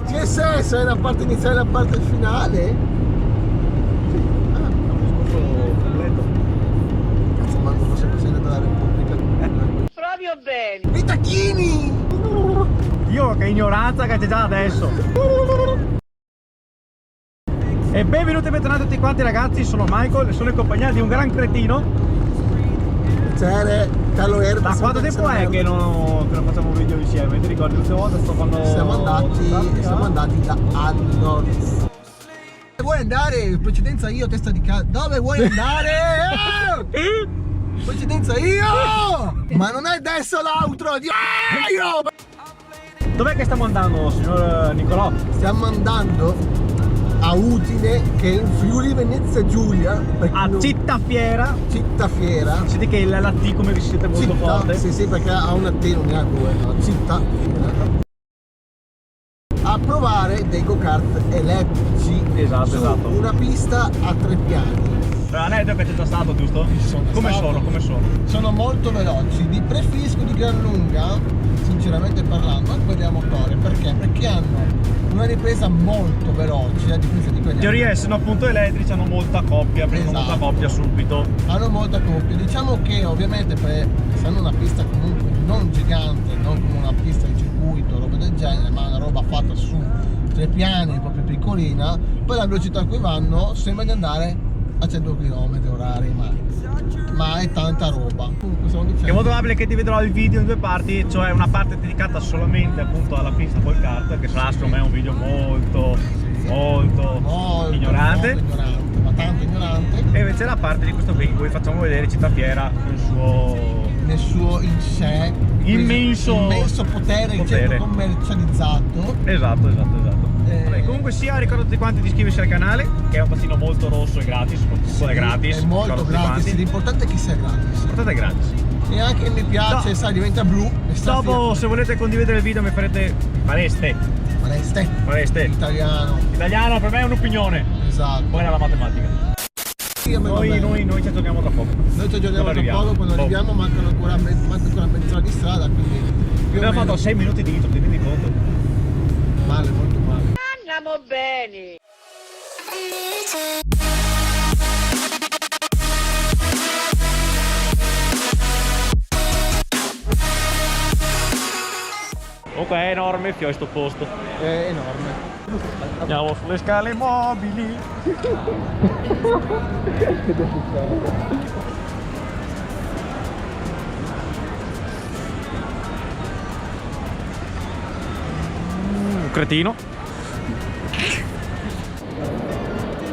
Che senso? È la parte iniziale e la parte finale? Cazzo, ma non sempre sei andato alla Repubblica. Proprio bene. I tacchini! Io che ignoranza che c'è già adesso. E benvenuti e bentornati a tutti quanti ragazzi, sono Michael e sono in compagnia di un gran cretino. C'era Carlo Erba. Da quanto tempo è che non facciamo video insieme? Ti ricordi l'ultima volta sto quando siamo andati da Annoz. Vuoi andare? In precedenza io, testa di cazzo. Dove vuoi andare? In precedenza io! Ma non è adesso l'outro di Dov'è che stiamo andando, signor Nicolò? Stiamo andando a Udine, che è in Friuli Venezia Giulia. A Cittafiera. Cittafiera. Senti che la T come vi siete molto forte. Sì, sì, perché ha una T, non ne ha due, no? Cittafiera. A provare dei go-kart elettrici. Esatto. Una pista a 3 piani. Aneddoto che c'è già stato, giusto? Come sono? Sono molto veloci, li preferisco di gran lunga, sinceramente parlando, a quelli a motore. Perché? Perché hanno una ripresa molto veloce, a differenza di quelli. In teoria essendo appunto elettrici hanno molta coppia, prendono molta coppia subito. Hanno molta coppia. Diciamo che ovviamente essendo una pista comunque non gigante, non come una pista di circuito, roba del genere, ma una roba fatta su 3 piani, proprio piccolina, poi la velocità a cui vanno sembra di andare a 100 km/h, ma è tanta roba. Comunque è molto probabile che ti vedrò il video in 2 parti, cioè una parte dedicata solamente appunto alla pista col kart, che sarà secondo me un video molto ignorante, ma tanto ignorante, e invece la parte di questo qui in cui facciamo vedere Cittafiera nel suo in sé immenso potere. Commercializzato. Esatto. Vabbè, comunque sia, ricordo a tutti quanti di iscriversi al canale, che è un tazzino molto rosso e gratis, soprattutto è gratis. È molto gratis, l'importante è che sia gratis. L'importante è gratis. E anche mi piace, no. Sai, diventa blu. Dopo, se volete condividere il video, fareste. Italiano per me è un'opinione. Esatto. Poi è la matematica. Noi ci aggiorniamo tra poco. Noi ci aggiorniamo tra poco, quando arriviamo manca ancora mezz'ora di strada, quindi abbiamo fatto 6 minuti di intro, ti rendi conto? Male, molto male. Andiamo bene. Ok, è enorme, fio sto posto. È enorme. Andiamo sulle scale mobili. Un cretino.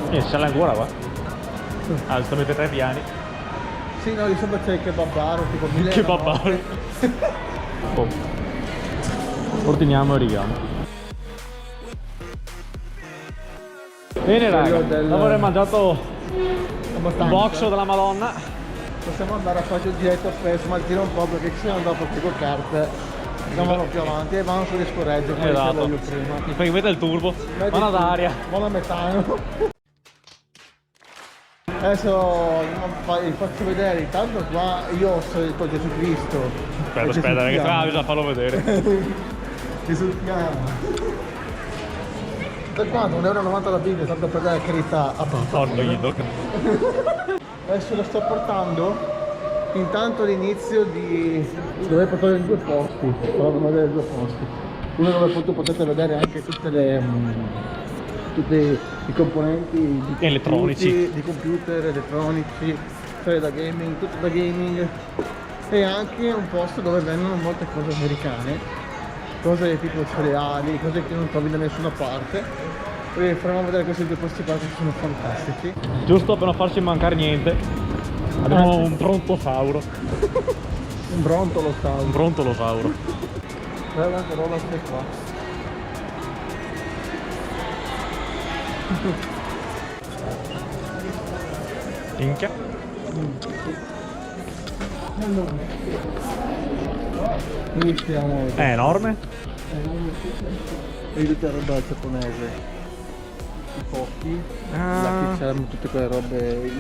E sale ancora qua. Alto mette 3 piani. Sì, no, di sopra c'è il kebabaro, tipo 1000 kebabaro. Ordiniamo e arriviamo. Bene raga, dopo aver mangiato un box della Madonna, possiamo andare a fare il giretto spesso, ma tira un po' perché ci siamo dopo che col kart andiamo più avanti e vanno sulle scorregge come dicevo io prima. Perché mette il turbo, buona d'aria, buona metano. Adesso vi faccio vedere, intanto qua io ho il Gesù Cristo. Aspetta, che bisogna farlo vedere. Risultiamo. Per quanto? 1,90 € la Bibbia, tanto per dare carità a papà. Adesso lo sto portando intanto all'inizio di dove portare in 2 posti. Provo a vedere 2 posti. Uno dove appunto potete vedere anche tutti i componenti di elettronici, di computer, elettronici, cioè da gaming, tutto da gaming, e anche un posto dove vendono molte cose americane, cose tipo cereali, cose che non trovi da nessuna parte. E faremo vedere questi 2 posti qua che sono fantastici. Giusto per non farci mancare niente, abbiamo un brontosauro. Un brontolosauro. Un brontolosauro. Guarda che roba che qua. Minchia. Iniziamo. È enorme. E tutta roba giapponese. I pochi. Là che c'erano tutte quelle robe.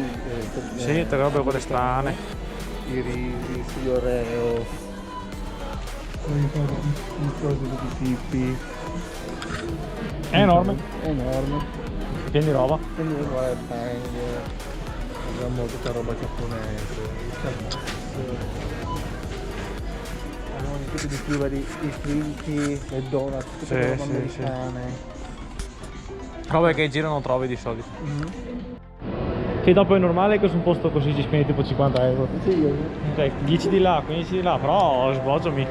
Sì, tutte le robe quelle strane. I risi, gli oreo. I cose di tipi. È enorme, È enorme. pieno di roba. Quindi guarda il Tang, abbiamo tutta roba giapponese, il Starbucks. Abbiamo ogni tipo di fibri, i fritti, le donut, tutte Sì, roba sì, americane. Robe che girano trovi di solito. Mhm. Che dopo è normale che su un posto così ci spendi tipo 50 euro. Sì, Cioè 10 di là, 15 di là, però sbocciami.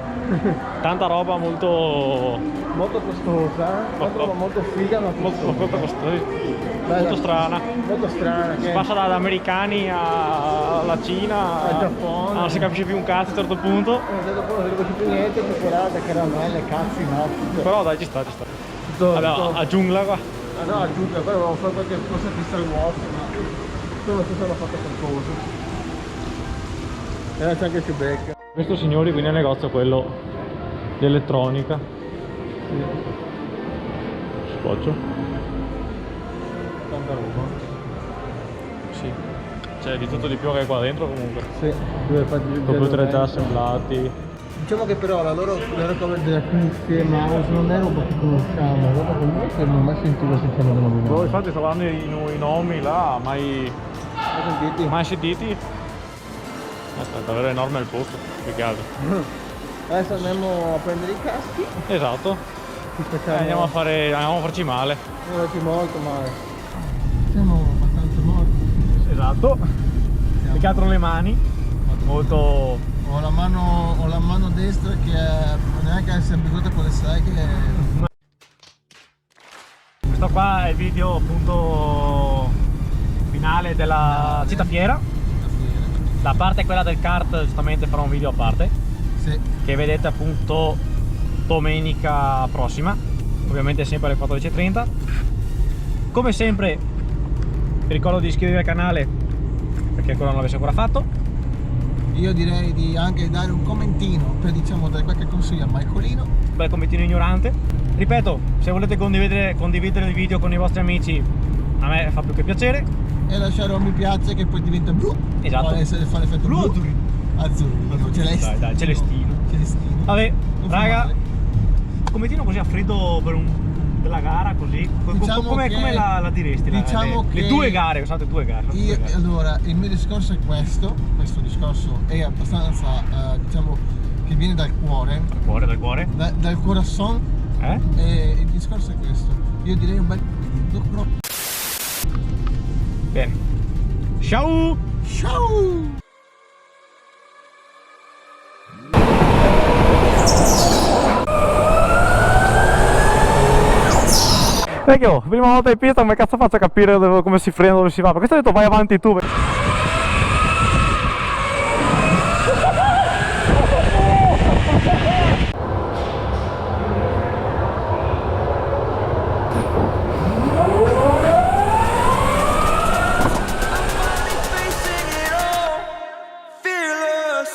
Tanta roba molto. molto costosa, roba molto figa, ma molto costosa. molto strana. Molto strana. Si Che passa da americani alla Cina, Al Giappone. non si capisce più un cazzo a un certo punto. dopo non capisci più niente, cioccolata, caramelle, cazzi, no. Però dai, ci sta, ci sta. Tutto, Vabbè, a giungla qua. Ah no, aggiunta, poi avevo fatto qualche cosa di Star Wars, ma quello stesso l'ho fatto qualcosa. E c'è anche Chewbacca. Questo signori qui nel negozio quello di elettronica. Sboccio. Tanta roba. Sì. C'è di tutto di più che qua dentro comunque. Sì, dove fatti Computer già assemblati. Diciamo che però le loro cover delle cuffie, mouse non è roba che conosciamo, è roba comunque che non ho mai sentito se chiamano una Boh, infatti sto guardando i nomi là, mai sentiti. Aspetta, davvero enorme il posto, più che altro. Adesso andiamo a prendere i caschi, Esatto. ci facciamo Andiamo a farci male. molto male. Siamo abbastanza morti. Esatto. Più che altro le mani. Molto. Ho la mano destra che neanche essere abituata con le seghe. Questo qua è il video appunto finale della città fiera. La parte quella del kart giustamente farò un video a parte. Sì. Che vedete appunto domenica prossima. Ovviamente sempre alle 14:30. Come sempre vi ricordo di iscrivervi al canale perché ancora non l'avesse ancora fatto. Io direi di anche dare un commentino per diciamo dare qualche consiglio a Michaelino. Bel commentino ignorante. Ripeto, se volete condividere il video con i vostri amici, a me fa più che piacere. E lasciare un mi piace che poi diventa blu. Esatto. Fa l'effetto blu. Azzurro. Celestino. Dai, Celestino. Celestino. Vabbè, Non fa raga, male. commentino così a freddo della gara, così. Diciamo come che- la diresti? diciamo le che- due gare, scusate, due gare. Allora, il mio discorso è questo discorso è abbastanza, diciamo, che viene dal cuore, Dal cuore. dal corazon, e il discorso è questo. Io direi un bel commentino. Bene. Ciao! Ciao! Vecchio, prima volta in pista, come cazzo faccio a capire come si frena, dove si va? Perché questo ha detto vai avanti tu. Fearless.